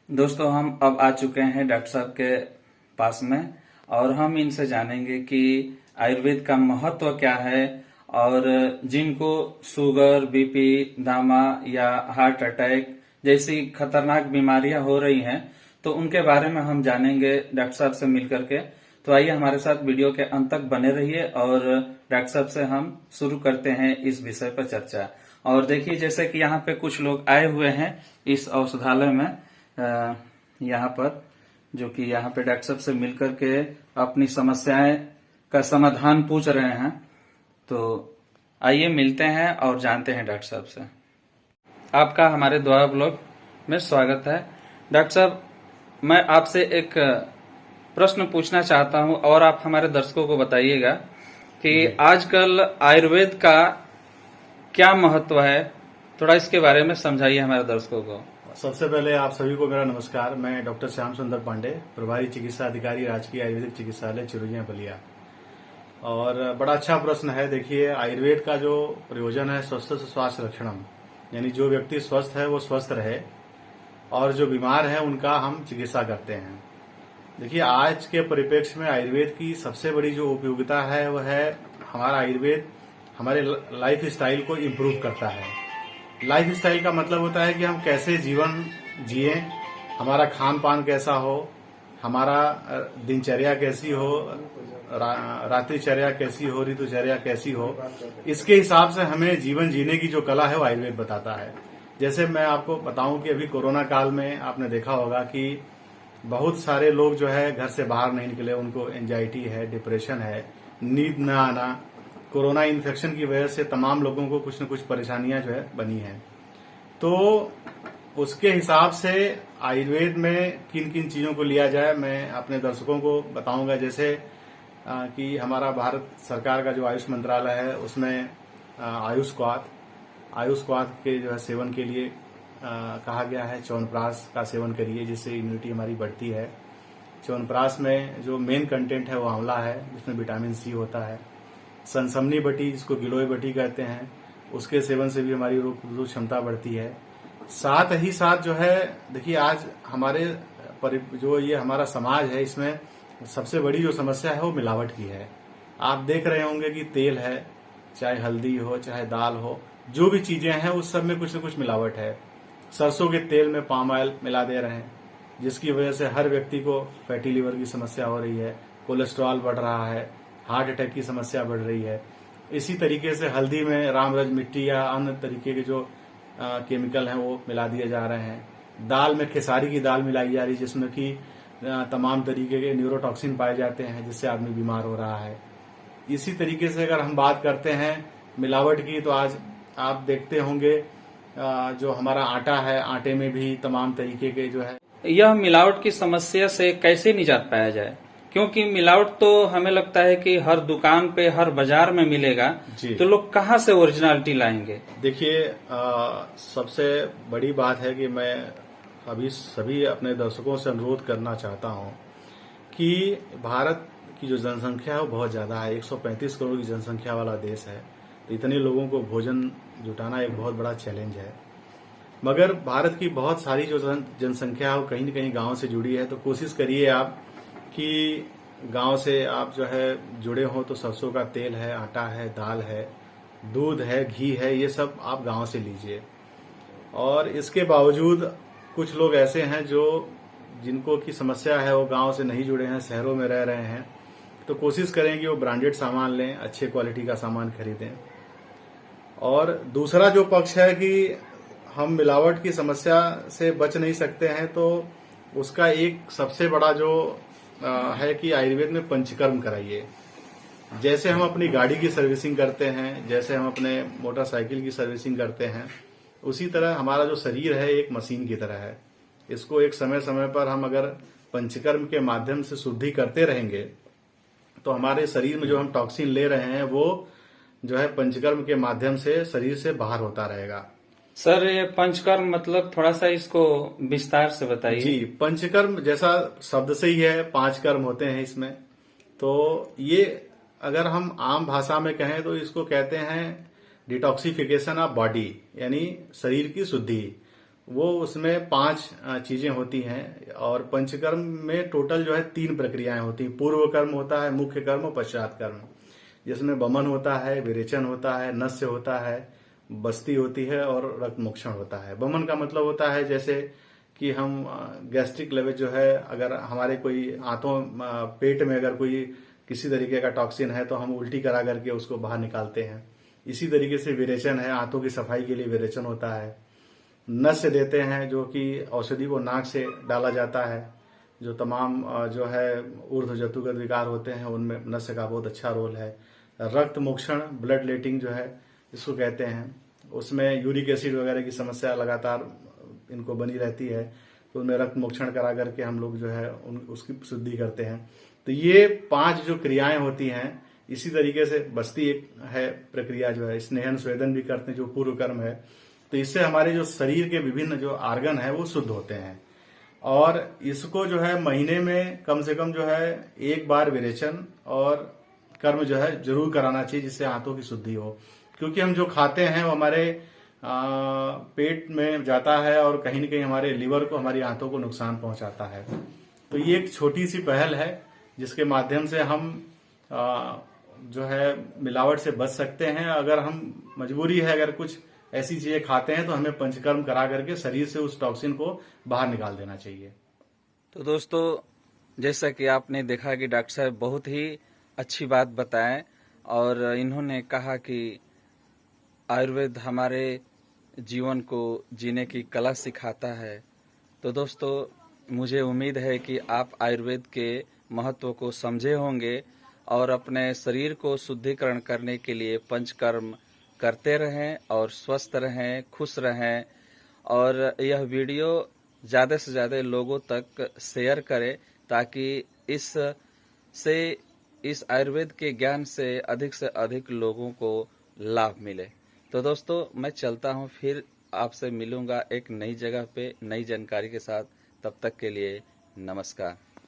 दोस्तों, हम अब आ चुके हैं डॉक्टर साहब के पास में और हम इनसे जानेंगे कि आयुर्वेद का महत्व क्या है और जिनको शुगर, बीपी, दामा या हार्ट अटैक जैसी खतरनाक बीमारियां हो रही हैं तो उनके बारे में हम जानेंगे डॉक्टर साहब से मिलकर के। तो आइए हमारे साथ वीडियो के अंत तक बने रहिए और डॉक्टर साहब से हम शुरू करते हैं इस विषय पर चर्चा। और देखिए, जैसे कि यहाँ पे कुछ लोग आए हुए हैं इस औषधालय में, यहाँ पर, जो कि यहाँ पे डॉक्टर साहब से मिलकर के अपनी समस्याएं का समाधान पूछ रहे हैं। तो आइए मिलते हैं और जानते हैं डॉक्टर साहब से। आपका हमारे द्वारा ब्लॉग में स्वागत है। डॉक्टर साहब, मैं आपसे एक प्रश्न पूछना चाहता हूं और आप हमारे दर्शकों को बताइएगा कि आजकल आयुर्वेद का क्या महत्व है, थोड़ा इसके बारे में समझाइए हमारे दर्शकों को। सबसे पहले आप सभी को मेरा नमस्कार। मैं डॉक्टर श्याम सुंदर पांडे, प्रभारी चिकित्सा अधिकारी, राजकीय आयुर्वेदिक चिकित्सालय चिरैया बलिया। और बड़ा अच्छा प्रश्न है। देखिए, आयुर्वेद का जो प्रयोजन है स्वस्थ से स्वास्थ्य लक्षणम, यानी जो व्यक्ति स्वस्थ है वो स्वस्थ रहे और जो बीमार है उनका हम चिकित्सा करते हैं। देखिए, आज के परिप्रेक्ष्य में आयुर्वेद की सबसे बड़ी जो उपयोगिता है वह है हमारा आयुर्वेद हमारे लाइफ स्टाइल को इम्प्रूव करता है। लाइफ स्टाइल का मतलब होता है कि हम कैसे जीवन जिए, हमारा खान पान कैसा हो, हमारा दिनचर्या कैसी हो, रात्रिचर्या कैसी हो, ऋतुचर्या कैसी हो। इसके हिसाब से हमें जीवन जीने की जो कला है वो आयुर्वेद बताता है। जैसे मैं आपको बताऊं कि अभी कोरोना काल में आपने देखा होगा कि बहुत सारे लोग जो है घर से बाहर नहीं निकले, उनको एंजाइटी है, डिप्रेशन है, नींद न आना। कोरोना इन्फेक्शन की वजह से तमाम लोगों को कुछ न कुछ परेशानियां जो है बनी हैं। तो उसके हिसाब से आयुर्वेद में किन किन चीजों को लिया जाए मैं अपने दर्शकों को बताऊंगा। जैसे कि हमारा भारत सरकार का जो आयुष मंत्रालय है उसमें आयुष क्वाथ के जो है सेवन के लिए कहा गया है। च्यवनप्राश का सेवन करिए, जिससे इम्यूनिटी हमारी बढ़ती है। च्यवनप्राश में जो मेन कंटेंट है वो आंवला है, जिसमें विटामिन सी होता है। सनसमनी बटी, जिसको गिलोय बटी कहते हैं, उसके सेवन से भी हमारी रोग प्रतिरोधक क्षमता बढ़ती है। साथ ही साथ जो है, देखिए आज हमारे जो ये हमारा समाज है, इसमें सबसे बड़ी जो समस्या है वो मिलावट की है। आप देख रहे होंगे कि तेल है, चाहे हल्दी हो, चाहे दाल हो, जो भी चीजें हैं उस सब में कुछ न कुछ मिलावट है। सरसों के तेल में पाम ऑयल मिला दे रहे हैं, जिसकी वजह से हर व्यक्ति को फैटी लिवर की समस्या हो रही है, कोलेस्ट्रॉल बढ़ रहा है, हार्ट अटैक की समस्या बढ़ रही है। इसी तरीके से हल्दी में रामरज मिट्टी या अन्य तरीके के जो केमिकल हैं वो मिला दिए जा रहे हैं। दाल में खेसारी की दाल मिलाई जा रही है, जिसमें कि तमाम तरीके के न्यूरोटॉक्सिन पाए जाते हैं, जिससे आदमी बीमार हो रहा है। इसी तरीके से अगर हम बात करते हैं मिलावट की, तो आज आप देखते होंगे जो हमारा आटा है, आटे में भी तमाम तरीके के जो है। यह मिलावट की समस्या से कैसे निजात पाया जाए, क्योंकि मिलावट तो हमें लगता है कि हर दुकान पे, हर बाजार में मिलेगा, तो लोग कहाँ से ओरिजिनलिटी लाएंगे। देखिए, सबसे बड़ी बात है कि मैं अभी सभी अपने दर्शकों से अनुरोध करना चाहता हूं कि भारत की जो जनसंख्या है वो बहुत ज्यादा है। 135 करोड़ की जनसंख्या वाला देश है, तो इतने लोगों को भोजन जुटाना एक बहुत बड़ा चैलेंज है। मगर भारत की बहुत सारी जो जनसंख्या है वो कहीं न कहीं गांव से जुड़ी है। तो कोशिश करिए आप कि गांव से आप जो है जुड़े हो। तो सरसों का तेल है, आटा है, दाल है, दूध है, घी है, ये सब आप गांव से लीजिए। और इसके बावजूद कुछ लोग ऐसे हैं जो जिनको की समस्या है वो गांव से नहीं जुड़े हैं, शहरों में रह रहे हैं। तो कोशिश करें कि वो ब्रांडेड सामान लें, अच्छे क्वालिटी का सामान खरीदें। और दूसरा जो पक्ष है कि हम मिलावट की समस्या से बच नहीं सकते हैं, तो उसका एक सबसे बड़ा जो है कि आयुर्वेद में पंचकर्म कराइए। जैसे हम अपनी गाड़ी की सर्विसिंग करते हैं, जैसे हम अपने मोटरसाइकिल की सर्विसिंग करते हैं, उसी तरह हमारा जो शरीर है एक मशीन की तरह है। इसको एक समय समय पर हम अगर पंचकर्म के माध्यम से शुद्धि करते रहेंगे तो हमारे शरीर में जो हम टॉक्सिन ले रहे हैं वो जो है पंचकर्म के माध्यम से शरीर से बाहर होता रहेगा। सर, ये पंचकर्म मतलब थोड़ा सा इसको विस्तार से बताइए। जी, पंचकर्म जैसा शब्द से ही है, 5 कर्म होते हैं इसमें। तो ये अगर हम आम भाषा में कहें तो इसको कहते हैं डिटॉक्सिफिकेशन ऑफ बॉडी, यानी शरीर की शुद्धि। वो उसमें 5 चीजें होती हैं। और पंचकर्म में टोटल जो है 3 प्रक्रियाएं होती हैं। पूर्व कर्म होता है, मुख्य कर्म और पश्चात कर्म, जिसमें वमन होता है, विरेचन होता है, नस्य होता है, बस्ती होती है और रक्त मोक्षण होता है। वमन का मतलब होता है जैसे कि हम गैस्ट्रिक लेवल जो है, अगर हमारे कोई आंतों पेट में अगर कोई किसी तरीके का टॉक्सिन है तो हम उल्टी करा करके उसको बाहर निकालते हैं। इसी तरीके से विरेचन है, आंतों की सफाई के लिए विरेचन होता है। नस्य देते हैं, जो कि औषधि को नाक से डाला जाता है। जो तमाम जो है ऊर्ध्व जतुगत विकार होते हैं उनमें नस्य का बहुत अच्छा रोल है। रक्त मोक्षण, ब्लड लेटिंग जो है इसको कहते हैं, उसमें यूरिक एसिड वगैरह की समस्या लगातार इनको बनी रहती है, तो उनमें रक्त मोक्षण करा करके हम लोग जो है उसकी शुद्धि करते हैं। तो ये 5 जो क्रियाएं होती हैं, इसी तरीके से बस्ती एक है प्रक्रिया जो है, स्नेहन स्वेदन भी करते हैं जो पूर्व कर्म है। तो इससे हमारे जो शरीर के विभिन्न जो आर्गन है वो शुद्ध होते हैं। और इसको जो है महीने में कम से कम जो है 1 बार विरेचन और कर्म जो है जरूर कराना चाहिए, जिससे आंतों की शुद्धि हो। क्योंकि हम जो खाते हैं वो हमारे पेट में जाता है और कहीं न कहीं हमारे लिवर को, हमारी आंतों को नुकसान पहुंचाता है। तो ये एक छोटी सी पहल है जिसके माध्यम से हम जो है मिलावट से बच सकते हैं। अगर हम मजबूरी है, अगर कुछ ऐसी चीजें खाते हैं तो हमें पंचकर्म करा करके शरीर से उस टॉक्सिन को बाहर निकाल देना चाहिए। तो दोस्तों, जैसा कि आपने देखा कि डॉक्टर साहब बहुत ही अच्छी बात बताएं और इन्होंने कहा कि आयुर्वेद हमारे जीवन को जीने की कला सिखाता है। तो दोस्तों, मुझे उम्मीद है कि आप आयुर्वेद के महत्व को समझे होंगे और अपने शरीर को शुद्धिकरण करने के लिए पंचकर्म करते रहें और स्वस्थ रहें, खुश रहें। और यह वीडियो ज़्यादा से ज़्यादा लोगों तक शेयर करें ताकि इस आयुर्वेद के ज्ञान से अधिक लोगों को लाभ मिले। तो दोस्तों, मैं चलता हूँ, फिर आपसे मिलूंगा एक नई जगह पे नई जानकारी के साथ। तब तक के लिए नमस्कार।